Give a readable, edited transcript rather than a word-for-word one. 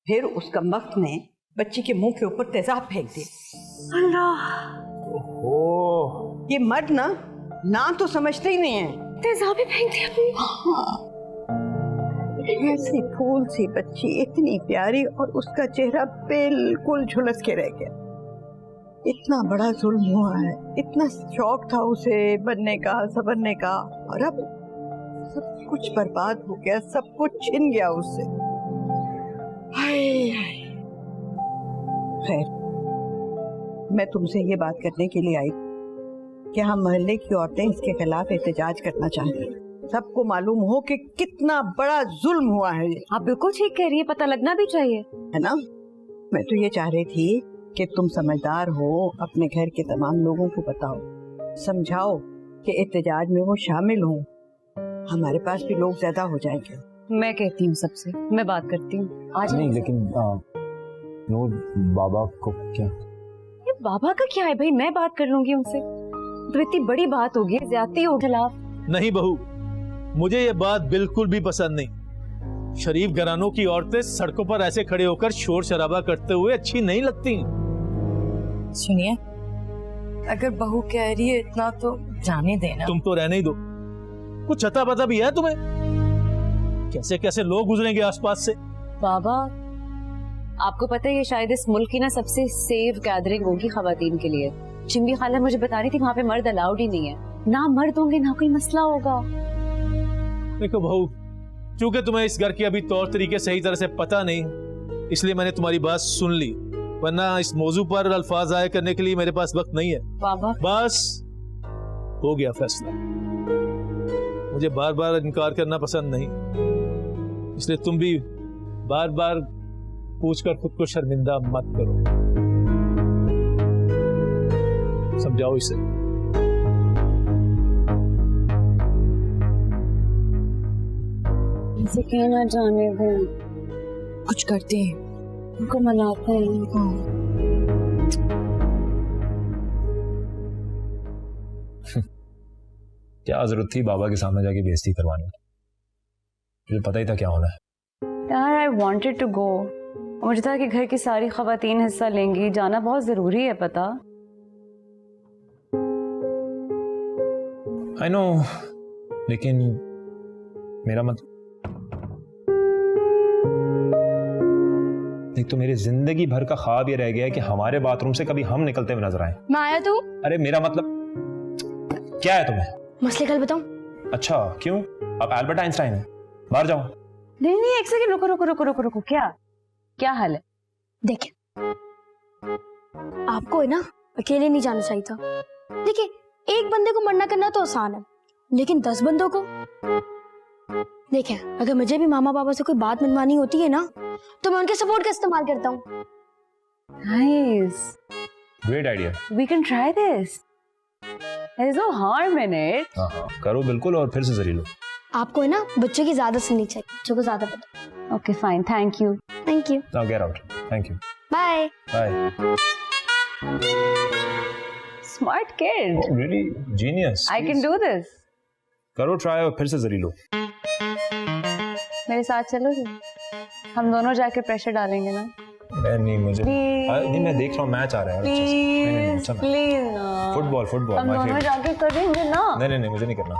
फिर उस कमबख्त ने बच्ची के मुंह के ऊपर तेजाब फेंक दिया। अल्लाह, ये मर्द ना तो समझते ही नहीं है। तेजाब ही फेंक दिया। हाँ। ऐसी फूल सी बच्ची, इतनी प्यारी, और उसका चेहरा बिल्कुल झुलस के रह गया। इतना बड़ा जुल्म हुआ है, इतना शौक था उसे बनने का, संवरने का, और अब सब कुछ बर्बाद हो गया, सब कुछ छिन गया उससे। हाय हाय। खैर, मैं तुमसे ये बात करने के लिए आई कि हम मोहल्ले की औरतें इसके खिलाफ एहतजाज करना चाहती हैं। सबको मालूम हो कि कितना बड़ा जुल्म हुआ है ये। आप बिल्कुल ठीक कह रही है, पता लगना भी चाहिए, है ना। मैं तो ये चाह रही थी कि तुम समझदार हो, अपने घर के तमाम लोगों को बताओ, समझाओ कि एहतजाज में वो शामिल हों। हमारे पास भी लोग ज्यादा हो जाएंगे। मैं कहती हूँ सबसे, मैं बात करती हूँ आज। नहीं, लेकिन नूर बाबा को क्या? ये बाबा का क्या है भाई, मैं बात कर लूंगी उनसे। तो इतनी बड़ी बात होगी, ज्यादती हो खिलाफ। नहीं बहू, मुझे ये बात बिल्कुल भी पसंद नहीं। शरीफ घरानों की औरतें सड़कों पर ऐसे खड़े होकर शोर शराबा करते हुए अच्छी नहीं लगती। सुनिए, अगर बहू कह रही है इतना तो जाने देना। तुम तो रहने ही दो। कुछ अता पता भी है तुम्हें? कैसे कैसे लोग गुजरेंगे आसपास से। बाबा, आपको पता है ये शायद इस मुल्क की ना सबसे सेफ गैदरिंग होगी खवातीन के लिए। चिंबी खाला मुझे बता रही थी वहाँ पे मर्द अलाउड ही नहीं है, ना मर्द होंगे ना कोई मसला होगा। देखो बहू, चूंकि तुम्हें इस घर की अभी तौर तरीके सही तरह से पता नहीं, इसलिए मैंने तुम्हारी बात सुन ली, वरना इस मौजू पर अल्फाज जाहिर करने के लिए मेरे पास वक्त नहीं है। बाबा, बस हो गया फैसला। मुझे बार बार इनकार करना पसंद नहीं, इसलिए तुम भी बार बार पूछकर खुद को शर्मिंदा मत करो। समझाओ इसे। इसे कहना जाने दे, कुछ करते हैं, उनको मनाते हैं। क्या जरूरत थी बाबा के सामने जाके बेइज्जती करवाने की? मुझे पता ही था क्या होना है। यार, आई वांटेड टू गो। मुझे था कि घर की सारी खवातीन हिस्सा लेंगी, जाना बहुत जरूरी है, पता। आई नो, लेकिन मेरा मत एक तो मेरी जिंदगी भर का ख्वाब ये रह गया है कि हमारे बाथरूम से कभी हम निकलते हुए नजर आए। मैं आया तो। अरे मेरा मतलब क्या है तुम्हें? मसले कल बताऊं? अच्छा, क्यों? आप एल्बर्ट आइंस्टाइन हैं, बाहर जाओ। नहीं नहीं, एक सेकंड, रुको रुको रुको रुको रुको। क्या हाल है? देखिए, आपको है ना अकेले नहीं जाना चाहिए था। देखिए, एक बंदे को मना करना तो आसान है, लेकिन 10 बंदों को। देखिए, अगर मुझे भी मामा बाबा से कोई बात मनवानी होती है ना, तो मैं उनके सपोर्ट का इस्तेमाल करता हूँ। Nice, great idea. We can try this, there is no harm in it. हाँ, करो बिल्कुल, और फिर से जरी लो। आपको है ना बच्चों की ज्यादा सुननी चाहिए, बच्चों को ज्यादा पता। Okay fine, thank you. Thank you. Now get out. Thank you. Bye bye. Smart kid, really genius. I can do this. करो ट्राई और फिर से जरी लो। मेरे साथ चलोगे? हम दोनों जाके प्रेशर डालेंगे ना। नहीं, मुझे नहीं, मैं देख रहा हूँ मैच आ रहा है। प्लीज प्लीज ना, फुटबॉल हम दोनों जाके करेंगे ना। नहीं, मुझे नहीं करना।